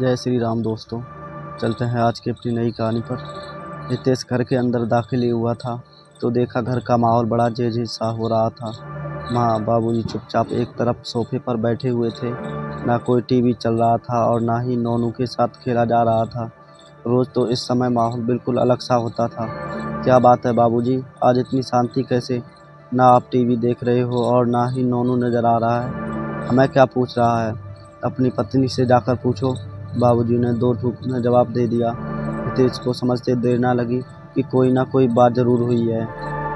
जय श्री राम दोस्तों। चलते हैं आज की अपनी नई कहानी पर। हितेश घर के अंदर दाखिल हुआ था तो देखा घर का माहौल बड़ा जेज सा हो रहा था। माँ बाबूजी चुपचाप एक तरफ सोफे पर बैठे हुए थे। ना कोई टीवी चल रहा था और ना ही नोनू के साथ खेला जा रहा था। रोज़ तो इस समय माहौल बिल्कुल अलग सा होता था। क्या बात है बाबूजी, आज इतनी शांति कैसे? ना आप टीवी देख रहे हो और ना ही नोनू नज़र आ रहा है। हमें क्या पूछ रहा है? अपनी पत्नी से जाकर पूछो। बाबूजी ने दो टूक में जवाब दे दिया। हितेश को समझते देर ना लगी कि कोई ना कोई बात ज़रूर हुई है।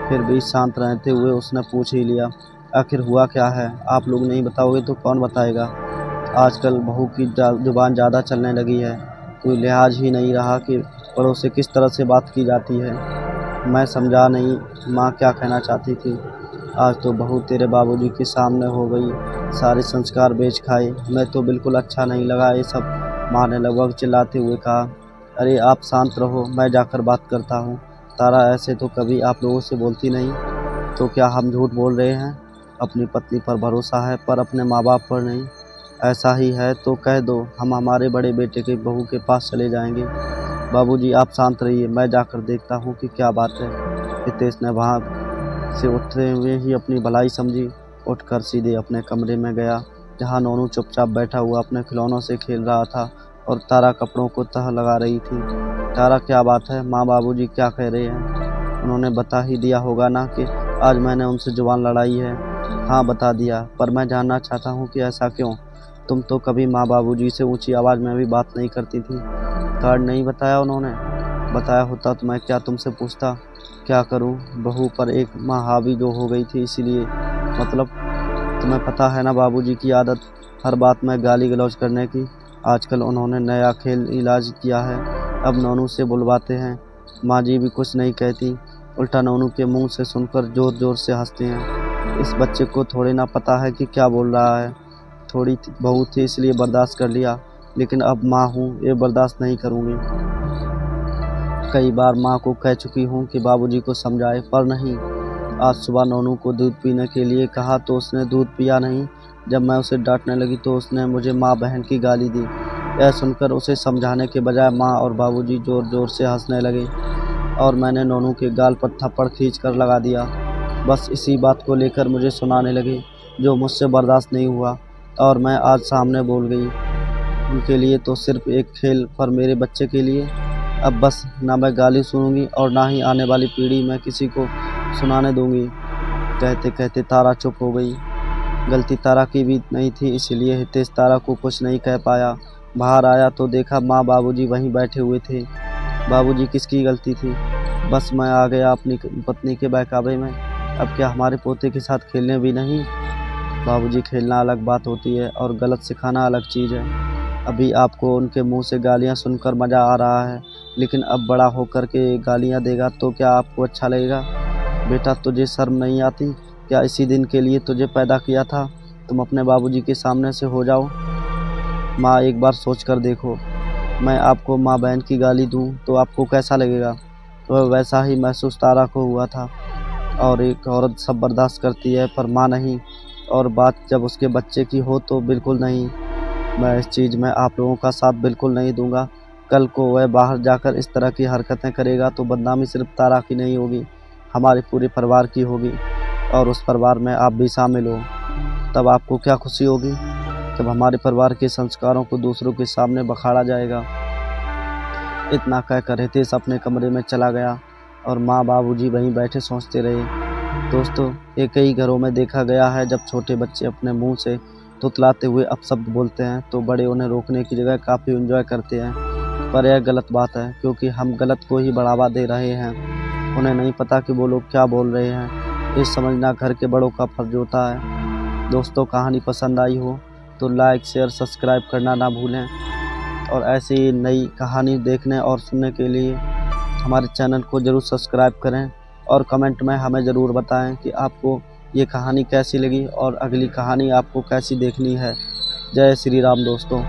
फिर भी शांत रहते हुए उसने पूछ ही लिया, आखिर हुआ क्या है? आप लोग नहीं बताओगे तो कौन बताएगा? आजकल बहू की ज़ुबान ज़्यादा चलने लगी है। कोई लिहाज ही नहीं रहा कि बड़ों से किस तरह से बात की जाती है। मैं समझा नहीं माँ क्या कहना चाहती थी। आज तो बहू तेरे बाबूजी के सामने हो गई, सारे संस्कार बेच खाए। मैं तो बिल्कुल अच्छा नहीं लगा ये सब। माँ ने लगभग चिल्लाते हुए कहा, अरे आप शांत रहो, मैं जाकर बात करता हूँ। तारा ऐसे तो कभी आप लोगों से बोलती नहीं, तो क्या हम झूठ बोल रहे हैं? अपनी पत्नी पर भरोसा है पर अपने माँ बाप पर नहीं। ऐसा ही है तो कह दो, हम हमारे बड़े बेटे के बहू के पास चले जाएंगे। बाबूजी आप शांत रहिए, मैं जाकर देखता हूँ कि क्या बात है। हितेश ने वहाँ से उठते हुए ही अपनी भलाई समझी। उठकर सीधे अपने कमरे में गया, जहाँ नोनू चुपचाप बैठा हुआ अपने खिलौनों से खेल रहा था और तारा कपड़ों को तह लगा रही थी। तारा क्या बात है? माँ बाबूजी क्या कह रहे हैं? उन्होंने बता ही दिया होगा ना कि आज मैंने उनसे जुबान लड़ाई है। हाँ बता दिया, पर मैं जानना चाहता हूँ कि ऐसा क्यों? तुम तो कभी माँ बाबूजी से ऊंची आवाज़ में भी बात नहीं करती थी। कार्ड नहीं बताया उन्होंने? बताया होता तो मैं क्या तुमसे पूछता? क्या करूं, बहू पर एक माँ हावी जो हो गई थी इसीलिए। मतलब तुम्हें पता है ना बाबूजी की आदत, हर बात में गाली गलौज करने की। आजकल उन्होंने नया खेल इलाज किया है, अब नोनू से बुलवाते हैं। माँ जी भी कुछ नहीं कहती, उल्टा नोनू के मुंह से सुनकर जोर जोर से हंसते हैं। इस बच्चे को थोड़े ना पता है कि क्या बोल रहा है। थोड़ी बहू थी इसलिए बर्दाश्त कर लिया, लेकिन अब माँ हूँ, ये बर्दाश्त नहीं करूँगी। कई बार माँ को कह चुकी हूँ कि बाबूजी को समझाए, पर नहीं। आज सुबह नोनू को दूध पीने के लिए कहा तो उसने दूध पिया नहीं। जब मैं उसे डांटने लगी तो उसने मुझे माँ बहन की गाली दी। यह सुनकर उसे समझाने के बजाय माँ और बाबूजी जोर जोर से हंसने लगे और मैंने नोनू के गाल पर थप्पड़ खींच कर लगा दिया। बस इसी बात को लेकर मुझे सुनाने लगे, जो मुझसे बर्दाश्त नहीं हुआ और मैं आज सामने बोल गई। उनके लिए तो सिर्फ एक खेल, पर मेरे बच्चे के लिए अब बस ना मैं गाली सुनूंगी और ना ही आने वाली पीढ़ी में किसी को सुनाने दूंगी। कहते कहते तारा चुप हो गई। गलती तारा की भी नहीं थी, इसलिए हितेश तारा को कुछ नहीं कह पाया। बाहर आया तो देखा माँ बाबूजी वहीं बैठे हुए थे। बाबूजी किसकी गलती थी? बस मैं आ गया अपनी पत्नी के बहकावे में। अब क्या हमारे पोते के साथ खेलने भी नहीं? बाबूजी खेलना अलग बात होती है और गलत सिखाना अलग चीज़ है। अभी आपको उनके मुंह से गालियां सुनकर मज़ा आ रहा है, लेकिन अब बड़ा होकर के गालियां देगा तो क्या आपको अच्छा लगेगा? बेटा तुझे शर्म नहीं आती क्या? इसी दिन के लिए तुझे पैदा किया था, तुम अपने बाबूजी के सामने से हो जाओ। माँ एक बार सोच कर देखो, मैं आपको माँ बहन की गाली दूँ तो आपको कैसा लगेगा? वह वैसा ही महसूस तारा को हुआ था। और एक औरत सब बर्दाश्त करती है पर माँ नहीं, और बात जब उसके बच्चे की हो तो बिल्कुल नहीं। मैं इस चीज़ में आप लोगों का साथ बिल्कुल नहीं दूंगा। कल को वह बाहर जाकर इस तरह की हरकतें करेगा तो बदनामी सिर्फ तारा की नहीं होगी, हमारे पूरे परिवार की होगी। और उस परिवार में आप भी शामिल हो। तब आपको क्या खुशी होगी? तब हमारे परिवार के संस्कारों को दूसरों के सामने बखाड़ा जाएगा। इतना कहकर हितेश अपने कमरे में चला गया और माँ बाबूजी वहीं बैठे सोचते रहे। दोस्तों, ये कई घरों में देखा गया है, जब छोटे बच्चे अपने मुंह से तुतलाते हुए अपशब्द बोलते हैं तो बड़े उन्हें रोकने की जगह काफ़ी एंजॉय करते हैं। पर यह गलत बात है, क्योंकि हम गलत को ही बढ़ावा दे रहे हैं। उन्हें नहीं पता कि वो लोग क्या बोल रहे हैं। ये समझना घर के बड़ों का फर्ज होता है। दोस्तों, कहानी पसंद आई हो तो लाइक शेयर सब्सक्राइब करना ना भूलें। और ऐसी ही नई कहानी देखने और सुनने के लिए हमारे चैनल को ज़रूर सब्सक्राइब करें और कमेंट में हमें ज़रूर बताएं कि आपको ये कहानी कैसी लगी और अगली कहानी आपको कैसी देखनी है। जय श्री राम दोस्तों।